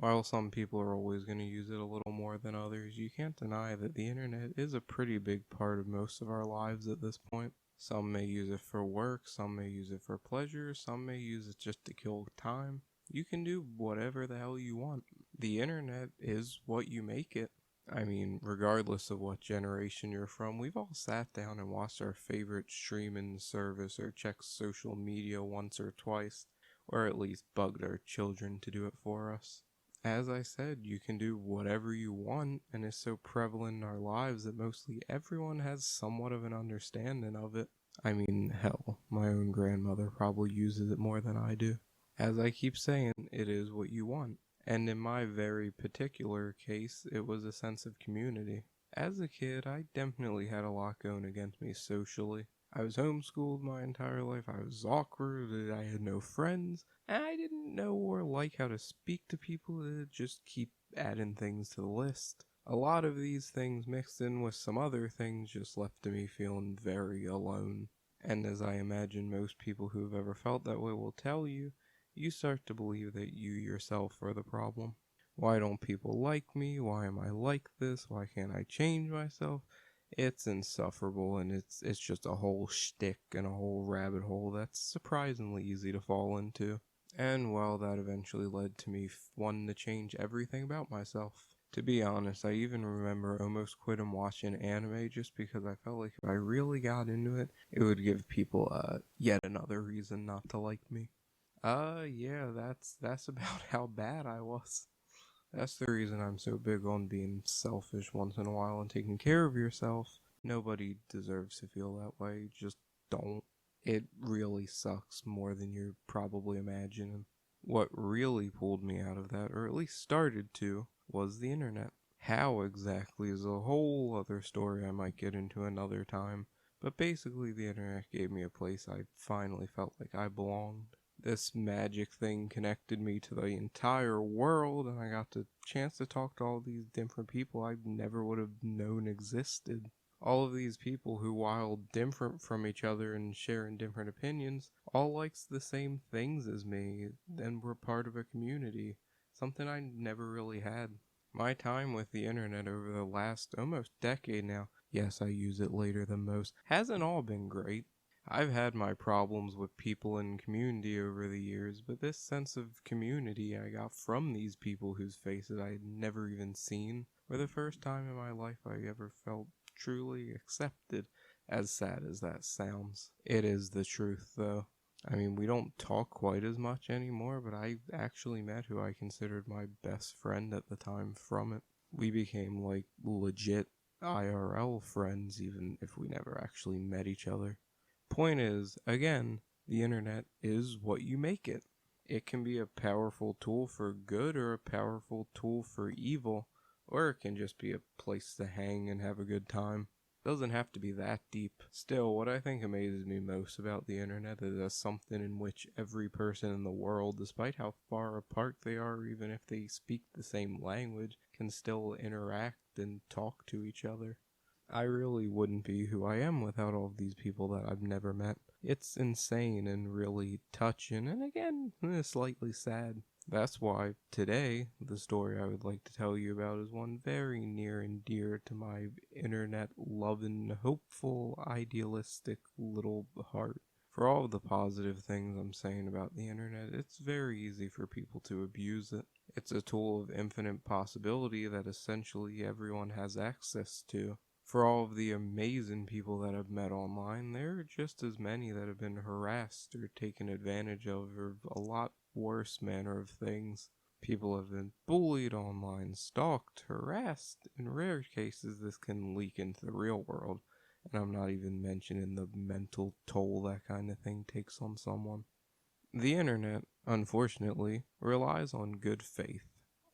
While some people are always going to use it a little more than others, you can't deny that the internet is a pretty big part of most of our lives at this point. Some may use it for work, some may use it for pleasure, some may use it just to kill time. You can do whatever the hell you want. The internet is what you make it. I mean, regardless of what generation you're from, we've all sat down and watched our favorite streaming service or checked social media once or twice, or at least bugged our children to do it for us. As I said, you can do whatever you want, and it's so prevalent in our lives that mostly everyone has somewhat of an understanding of it. I mean, hell, my own grandmother probably uses it more than I do. As I keep saying, it is what you want. And in my very particular case, it was a sense of community. As a kid, I definitely had a lot going against me socially. I was homeschooled my entire life, I was awkward, I had no friends, and I didn't know or like how to speak to people to just keep adding things to the list. A lot of these things mixed in with some other things just left me feeling very alone. And as I imagine most people who have ever felt that way will tell you, you start to believe that you yourself are the problem. Why don't people like me? Why am I like this? Why can't I change myself? It's insufferable, and it's just a whole shtick and a whole rabbit hole that's surprisingly easy to fall into. And well, that eventually led to me wanting to change everything about myself. To be honest, I even remember almost quitting watching anime just because I felt like if I really got into it, it would give people yet another reason not to like me. Yeah, that's about how bad I was. That's the reason I'm so big on being selfish once in a while and taking care of yourself. Nobody deserves to feel that way, just don't. It really sucks more than you're probably imagining. What really pulled me out of that, or at least started to, was the internet. How exactly is a whole other story I might get into another time, but basically the internet gave me a place I finally felt like I belonged. This magic thing connected me to the entire world, and I got the chance to talk to all these different people I never would have known existed. All of these people who, while different from each other and sharing different opinions, all likes the same things as me, and were part of a community, something I never really had. My time with the internet over the last almost decade now, yes, I use it later than most, hasn't all been great. I've had my problems with people in community over the years, but this sense of community I got from these people whose faces I had never even seen were the first time in my life I ever felt truly accepted, as sad as that sounds. It is the truth, though. I mean, we don't talk quite as much anymore, but I actually met who I considered my best friend at the time from it. We became like legit IRL friends, even if we never actually met each other. Point is, again, the internet is what you make it. It can be a powerful tool for good or a powerful tool for evil, or it can just be a place to hang and have a good time. It doesn't have to be that deep. Still, what I think amazes me most about the internet is as something in which every person in the world, despite how far apart they are, even if they speak the same language, can still interact and talk to each other. I really wouldn't be who I am without all of these people that I've never met. It's insane and really touching, and again, slightly sad. That's why today, the story I would like to tell you about is one very near and dear to my internet loving, hopeful, idealistic little heart. For all of the positive things I'm saying about the internet, it's very easy for people to abuse it. It's a tool of infinite possibility that essentially everyone has access to. For all of the amazing people that I've met online, there are just as many that have been harassed or taken advantage of, or a lot worse manner of things. People have been bullied online, stalked, harassed. In rare cases, this can leak into the real world, and I'm not even mentioning the mental toll that kind of thing takes on someone. The internet, unfortunately, relies on good faith.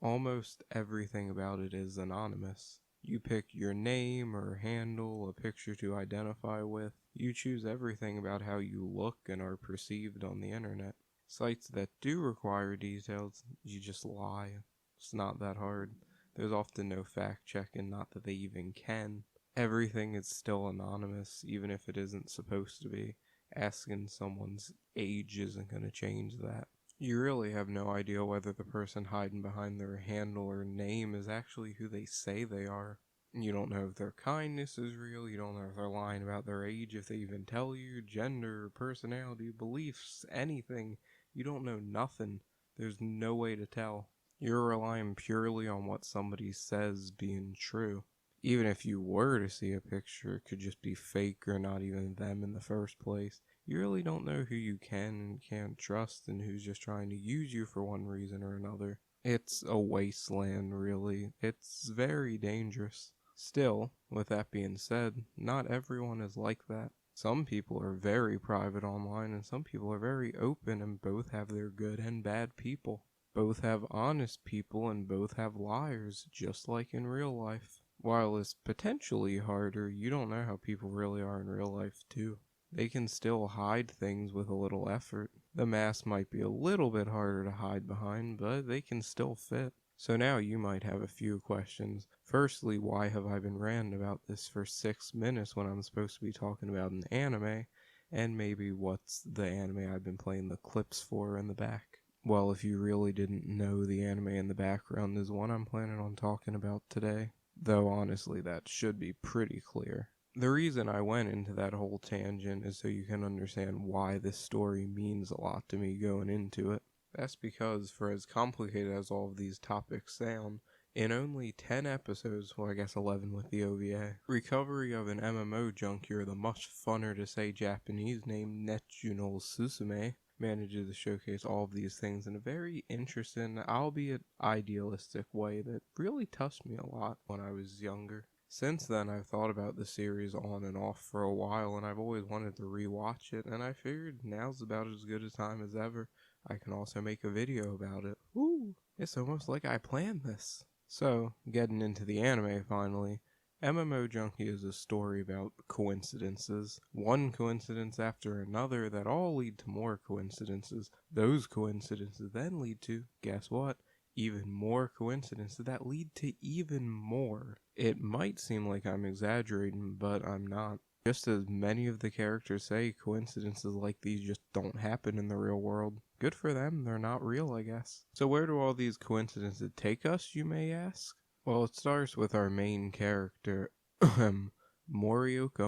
Almost everything about it is anonymous. You pick your name or handle, a picture to identify with. You choose everything about how you look and are perceived on the internet. Sites that do require details, you just lie. It's not that hard. There's often no fact checking, not that they even can. Everything is still anonymous, even if it isn't supposed to be. Asking someone's age isn't going to change that. You really have no idea whether the person hiding behind their handle or name is actually who they say they are. You don't know if their kindness is real, you don't know if they're lying about their age, if they even tell you, gender, personality, beliefs, anything. You don't know nothing. There's no way to tell. You're relying purely on what somebody says being true. Even if you were to see a picture, it could just be fake or not even them in the first place. You really don't know who you can and can't trust and who's just trying to use you for one reason or another. It's a wasteland, really. It's very dangerous. Still, with that being said, not everyone is like that. Some people are very private online and some people are very open, and both have their good and bad people. Both have honest people and both have liars, just like in real life. While it's potentially harder, you don't know how people really are in real life too. They can still hide things with a little effort. The mask might be a little bit harder to hide behind, but they can still fit. So now you might have a few questions. Firstly, why have I been ranting about this for 6 minutes when I'm supposed to be talking about an anime? And maybe what's the anime I've been playing the clips for in the back? Well, if you really didn't know, the anime in the background is one I'm planning on talking about today. Though honestly, that should be pretty clear. The reason I went into that whole tangent is so you can understand why this story means a lot to me going into it. That's because, for as complicated as all of these topics sound, in only 10 episodes, well I guess 11 with the OVA, Recovery of an MMO Junkie, or the much funner to say Japanese name Metyuu no Susume, manages to showcase all of these things in a very interesting, albeit idealistic way that really touched me a lot when I was younger. Since then, I've thought about the series on and off for a while, and I've always wanted to rewatch it, and I figured now's about as good a time as ever. I can also make a video about it. Woo! It's almost like I planned this. So, getting into the anime finally, MMO Junkie is a story about coincidences. One coincidence after another that all lead to more coincidences. Those coincidences then lead to, guess what? Even more coincidences that lead to even more. It might seem like I'm exaggerating, but I'm not. Just as many of the characters say, coincidences like these just don't happen in the real world. Good for them, they're not real, I guess. So where do all these coincidences take us, you may ask? Well, it starts with our main character, Morioka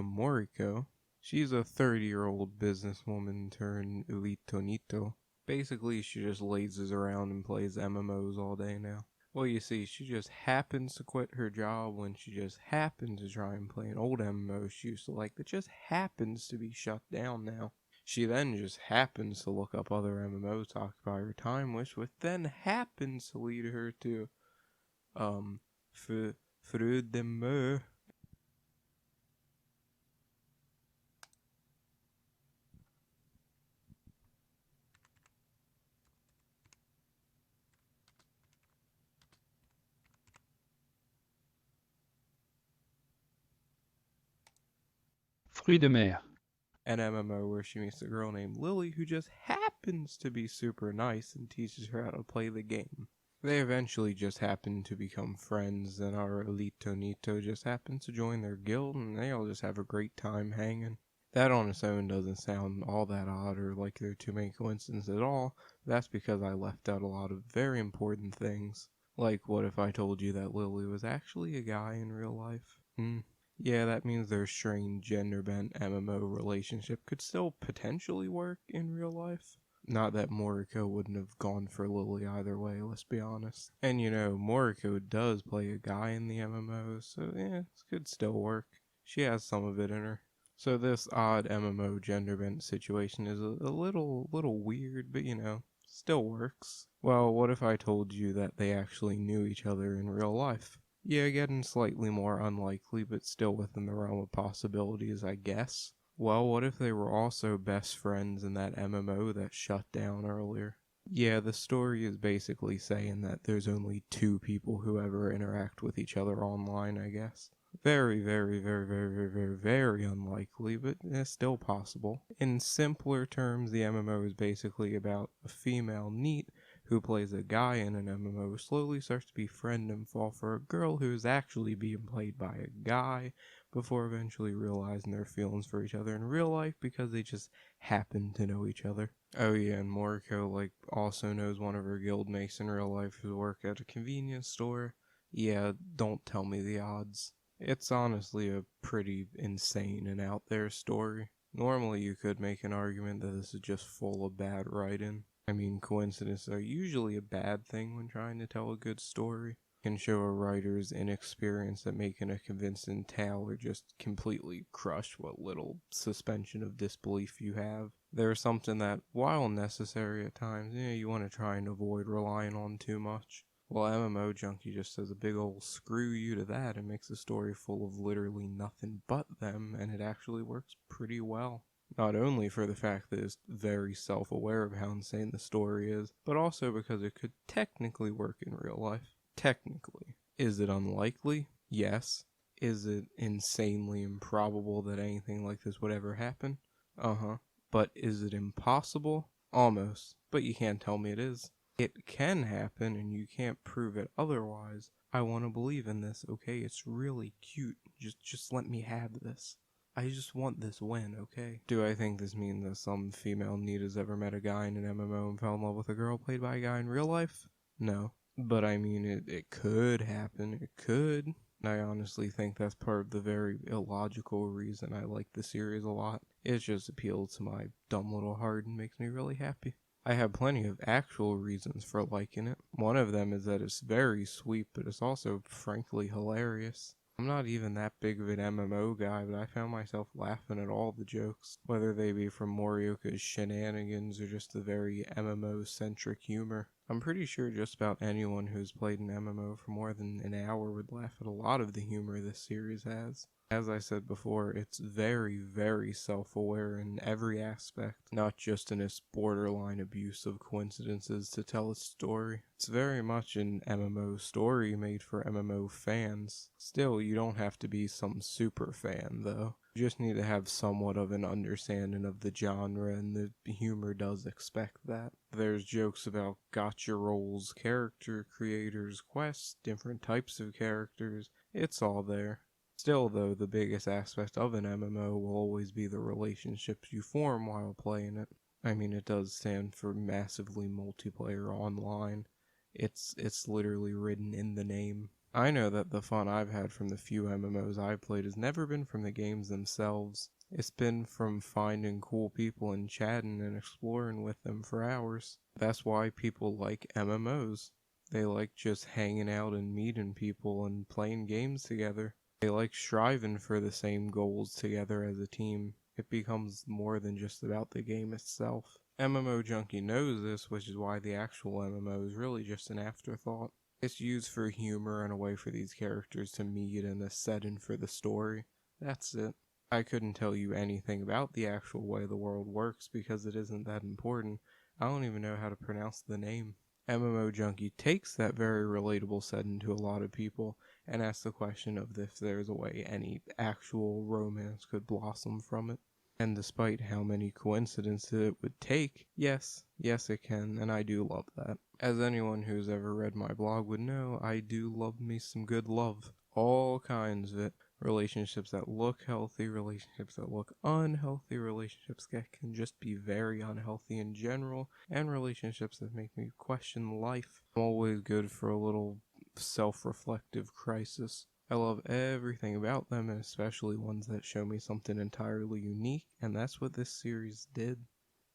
Moriko. She's a 30-year-old businesswoman turned Ulitonito. Basically, she just lazes around and plays MMOs all day now. Well, you see, she just happens to quit her job when she just happens to try and play an old MMO she used to like that just happens to be shut down now. She then just happens to look up other MMOs to occupy her time, which then happens to lead her to, Fruit de Mer. Fruit de mer. An MMO where she meets a girl named Lily who just happens to be super nice and teaches her how to play the game. They eventually just happen to become friends, and our Elitonito just happens to join their guild, and they all just have a great time hanging. That on its own doesn't sound all that odd or like there are too many coincidences at all. That's because I left out a lot of very important things. Like, what if I told you that Lily was actually a guy in real life? Yeah, that means their strange gender-bent MMO relationship could still potentially work in real life. Not that Moriko wouldn't have gone for Lily either way, let's be honest. And you know, Moriko does play a guy in the MMO, so yeah, it could still work. She has some of it in her. So this odd MMO gender-bent situation is a little weird, but you know, still works. Well, what if I told you that they actually knew each other in real life? Yeah, getting slightly more unlikely, but still within the realm of possibilities, I guess. Well, what if they were also best friends in that MMO that shut down earlier? Yeah, the story is basically saying that there's only two people who ever interact with each other online, I guess. Very, very, very, very, very, very, very unlikely, but it's still possible. In simpler terms, the MMO is basically about a female NEET who plays a guy in an MMO, slowly starts to befriend and fall for a girl who is actually being played by a guy, before eventually realizing their feelings for each other in real life because they just happen to know each other. Oh yeah, and Moriko, like, also knows one of her guildmates in real life who work at a convenience store. Yeah, don't tell me the odds. It's honestly a pretty insane and out there story. Normally you could make an argument that this is just full of bad writing. I mean, coincidences are usually a bad thing when trying to tell a good story. Can show a writer's inexperience at making a convincing tale or just completely crush what little suspension of disbelief you have. There's something that, while necessary at times, you want to try and avoid relying on too much. Well, MMO Junkie just says a big ol' screw you to that and makes a story full of literally nothing but them, and it actually works pretty well. Not only for the fact that it's very self-aware of how insane the story is, but also because it could technically work in real life. Technically. Is it unlikely? Yes. Is it insanely improbable that anything like this would ever happen? Uh-huh. But is it impossible? Almost. But you can't tell me it is. It can happen and you can't prove it otherwise. I want to believe in this, okay? It's really cute. Just let me have this. I just want this win, okay? Do I think this means that some female need has ever met a guy in an MMO and fell in love with a girl played by a guy in real life? No. But I mean, it could happen. It could. I honestly think that's part of the very illogical reason I like the series a lot. It just appeals to my dumb little heart and makes me really happy. I have plenty of actual reasons for liking it. One of them is that it's very sweet, but it's also frankly hilarious. I'm not even that big of an MMO guy, but I found myself laughing at all the jokes, whether they be from Morioka's shenanigans or just the very MMO-centric humor. I'm pretty sure just about anyone who's played an MMO for more than an hour would laugh at a lot of the humor this series has. As I said before, it's very, very self-aware in every aspect, not just in its borderline abuse of coincidences to tell its story. It's very much an MMO story made for MMO fans. Still, you don't have to be some super fan, though. You just need to have somewhat of an understanding of the genre, and the humor does expect that. There's jokes about gotcha roles, character creators, quests, different types of characters. It's all there. Still, though, the biggest aspect of an MMO will always be the relationships you form while playing it. I mean, it does stand for massively multiplayer online. It's literally written in the name. I know that the fun I've had from the few MMOs I've played has never been from the games themselves. It's been from finding cool people and chatting and exploring with them for hours. That's why people like MMOs. They like just hanging out and meeting people and playing games together. They like striving for the same goals together as a team. It becomes more than just about the game itself. MMO Junkie knows this, which is why the actual MMO is really just an afterthought. It's used for humor and a way for these characters to meet and a setting for the story. That's it. I couldn't tell you anything about the actual way the world works because it isn't that important. I don't even know how to pronounce the name. MMO Junkie takes that very relatable setting to a lot of people and asks the question of if there's a way any actual romance could blossom from it. And despite how many coincidences it would take, yes it can, and I do love that. As anyone who's ever read my blog would know, I do love me some good love. All kinds of it. Relationships that look healthy, relationships that look unhealthy, relationships that can just be very unhealthy in general, and relationships that make me question life. I'm always good for a little self-reflective crisis. I love everything about them, and especially ones that show me something entirely unique, and that's what this series did.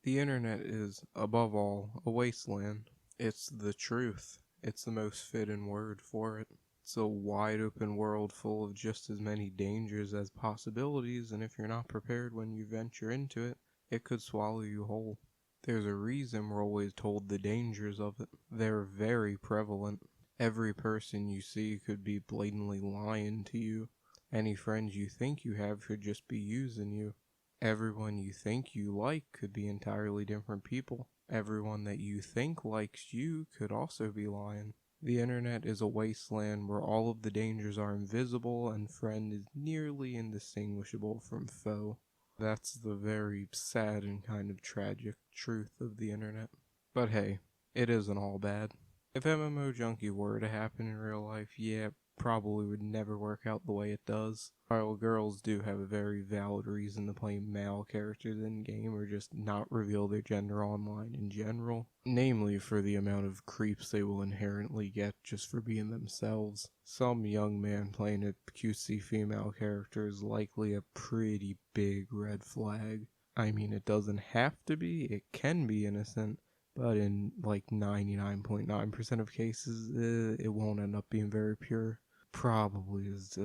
The internet is, above all, a wasteland. It's the truth. It's the most fitting word for it. It's a wide open world full of just as many dangers as possibilities, and if you're not prepared when you venture into it, it could swallow you whole. There's a reason we're always told the dangers of it. They're very prevalent. Every person you see could be blatantly lying to you. Any friends you think you have could just be using you. Everyone you think you like could be entirely different people. Everyone that you think likes you could also be lying. The internet is a wasteland where all of the dangers are invisible and friend is nearly indistinguishable from foe. That's the very sad and kind of tragic truth of the internet. But hey, it isn't all bad. If MMO Junkie were to happen in real life, yeah, it probably would never work out the way it does. While girls do have a very valid reason to play male characters in game or just not reveal their gender online in general, namely for the amount of creeps they will inherently get just for being themselves. Some young man playing a cutesy female character is likely a pretty big red flag. I mean, it doesn't have to be, it can be innocent, but in like 99.9% of cases, it won't end up being very pure. Probably is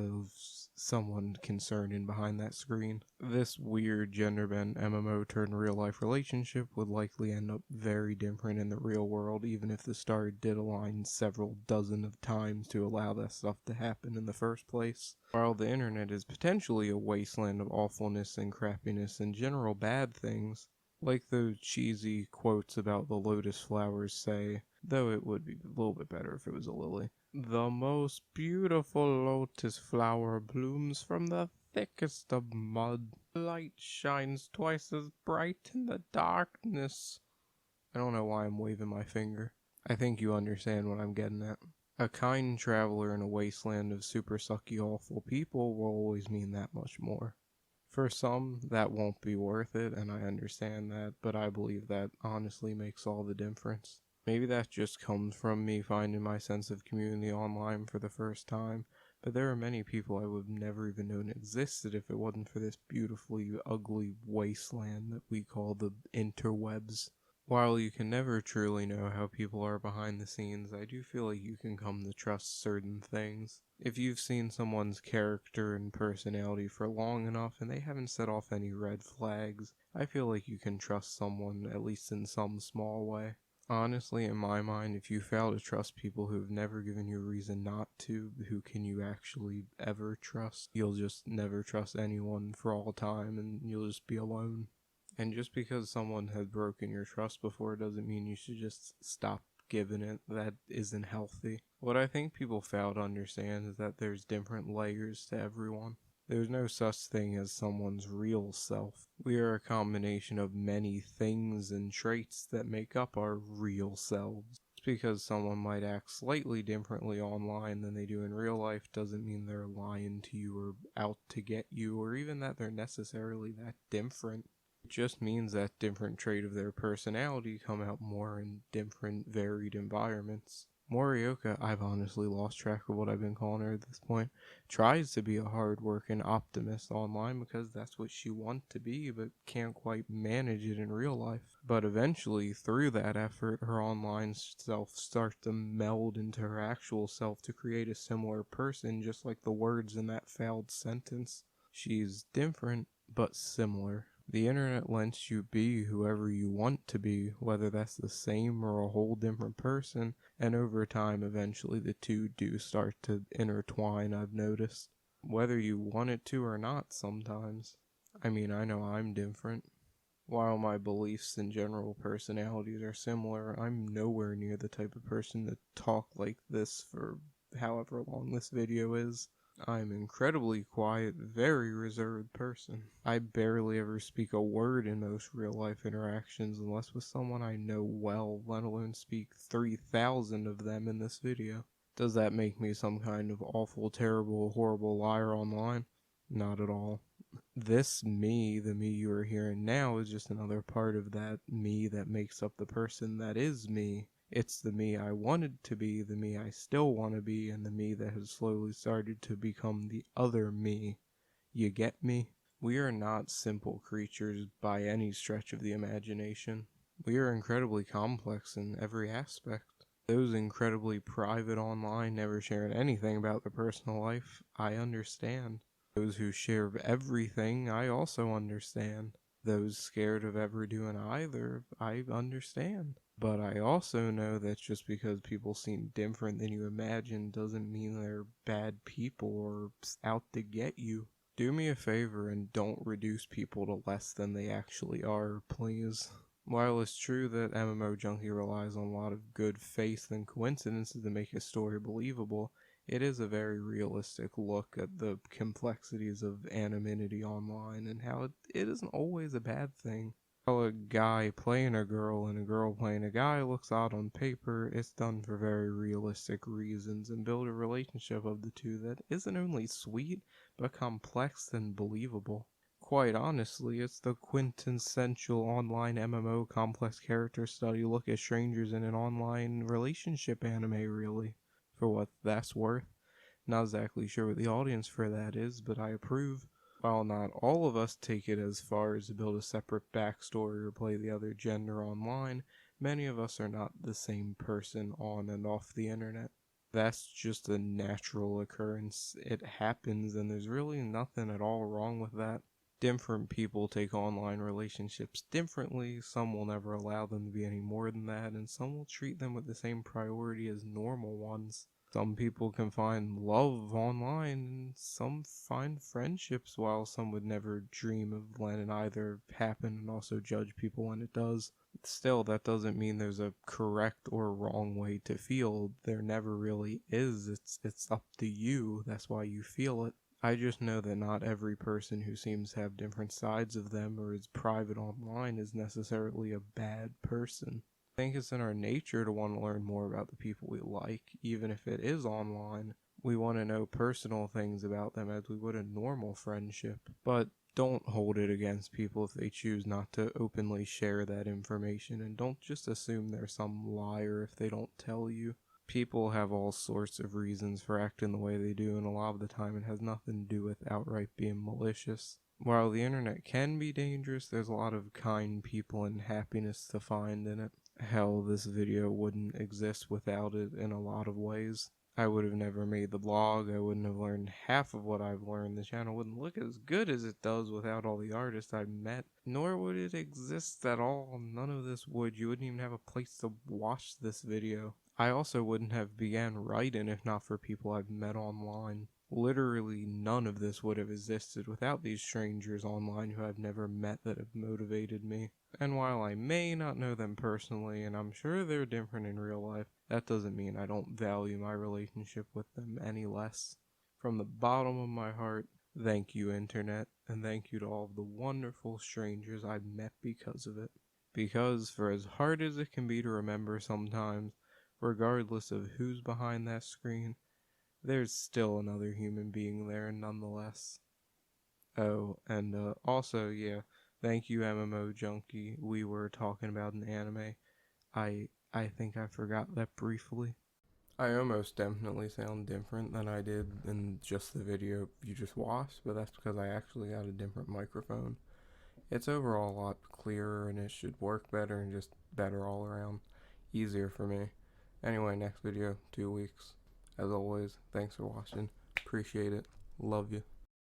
someone concerning behind that screen. This weird gender bent MMO turned real life relationship would likely end up very different in the real world, even if the star did align several dozen of times to allow that stuff to happen in the first place. While the internet is potentially a wasteland of awfulness and crappiness and general bad things, like those cheesy quotes about the lotus flowers say, though it would be a little bit better if it was a lily. The most beautiful lotus flower blooms from the thickest of mud. Light shines twice as bright in the darkness. I don't know why I'm waving my finger. I think you understand what I'm getting at. A kind traveler in a wasteland of super sucky awful people will always mean that much more. For some, that won't be worth it, and I understand that, but I believe that honestly makes all the difference. Maybe that just comes from me finding my sense of community online for the first time, but there are many people I would have never even known existed if it wasn't for this beautifully ugly wasteland that we call the interwebs. While you can never truly know how people are behind the scenes, I do feel like you can come to trust certain things. If you've seen someone's character and personality for long enough and they haven't set off any red flags, I feel like you can trust someone at least in some small way. Honestly, in my mind, if you fail to trust people who have never given you a reason not to, who can you actually ever trust? You'll just never trust anyone for all time and you'll just be alone. And just because someone has broken your trust before doesn't mean you should just stop giving it. That isn't healthy. What I think people fail to understand is that there's different layers to everyone. There's no such thing as someone's real self. We are a combination of many things and traits that make up our real selves. Just because someone might act slightly differently online than they do in real life doesn't mean they're lying to you or out to get you, or even that they're necessarily that different. It just means that different trait of their personality come out more in different varied environments. Morioka, I've honestly lost track of what I've been calling her at this point, tries to be a hard-working optimist online because that's what she wants to be, but can't quite manage it in real life. But eventually, through that effort, her online self starts to meld into her actual self to create a similar person, just like the words in that failed sentence. She's different, but similar. The internet lets you be whoever you want to be, whether that's the same or a whole different person, and over time, eventually the two do start to intertwine, I've noticed. Whether you want it to or not sometimes. I mean, I know I'm different. While my beliefs and general personalities are similar, I'm nowhere near the type of person to talk like this for however long this video is. I'm incredibly quiet, very reserved person. I barely ever speak a word in most real-life interactions unless with someone I know well, let alone speak 3,000 of them in this video. Does that make me some kind of awful, terrible, horrible liar online? Not at all. This me, the me you are hearing now, is just another part of that me that makes up the person that is me. It's the me I wanted to be, the me I still want to be, and the me that has slowly started to become the other me. You get me? We are not simple creatures by any stretch of the imagination. We are incredibly complex in every aspect. Those incredibly private online, never sharing anything about their personal life, I understand. Those who share everything, I also understand. Those scared of ever doing either, I understand. But I also know that just because people seem different than you imagine doesn't mean they're bad people or out to get you. Do me a favor and don't reduce people to less than they actually are, please. While it's true that MMO Junkie relies on a lot of good faith and coincidences to make his story believable, it is a very realistic look at the complexities of anonymity online and how it isn't always a bad thing. While a guy playing a girl and a girl playing a guy looks odd on paper, it's done for very realistic reasons and build a relationship of the two that isn't only sweet, but complex and believable. Quite honestly, it's the quintessential online MMO complex character study look at strangers in an online relationship anime, really, for what that's worth. Not exactly sure what the audience for that is, but I approve. While not all of us take it as far as to build a separate backstory or play the other gender online, many of us are not the same person on and off the internet. That's just a natural occurrence. It happens, and there's really nothing at all wrong with that. Different people take online relationships differently. Some will never allow them to be any more than that, and some will treat them with the same priority as normal ones. Some people can find love online, and some find friendships, while some would never dream of letting either happen and also judge people when it does. Still, that doesn't mean there's a correct or wrong way to feel. There never really is. It's up to you. That's why you feel it. I just know that not every person who seems to have different sides of them or is private online is necessarily a bad person. I think it's in our nature to want to learn more about the people we like, even if it is online. We want to know personal things about them as we would a normal friendship, but don't hold it against people if they choose not to openly share that information, and don't just assume they're some liar if they don't tell you. People have all sorts of reasons for acting the way they do, and a lot of the time it has nothing to do with outright being malicious. While the internet can be dangerous, there's a lot of kind people and happiness to find in it. Hell, this video wouldn't exist without it in a lot of ways. I would have never made the blog, I wouldn't have learned half of what I've learned, the channel wouldn't look as good as it does without all the artists I've met, nor would it exist at all. None of this would. You wouldn't even have a place to watch this video. I also wouldn't have began writing if not for people I've met online. Literally none of this would have existed without these strangers online who I've never met that have motivated me. And while I may not know them personally, and I'm sure they're different in real life, that doesn't mean I don't value my relationship with them any less. From the bottom of my heart, thank you, Internet, and thank you to all of the wonderful strangers I've met because of it. Because, for as hard as it can be to remember sometimes, regardless of who's behind that screen, there's still another human being there nonetheless. Oh, and also, yeah, thank you, MMO Junkie. We were talking about an anime. I think I forgot that briefly. I almost definitely sound different than I did in just the video you just watched, but that's because I actually got a different microphone. It's overall a lot clearer and it should work better and just better all around. Easier for me. Anyway, next video, 2 weeks. As always, thanks for watching. Appreciate it. Love you.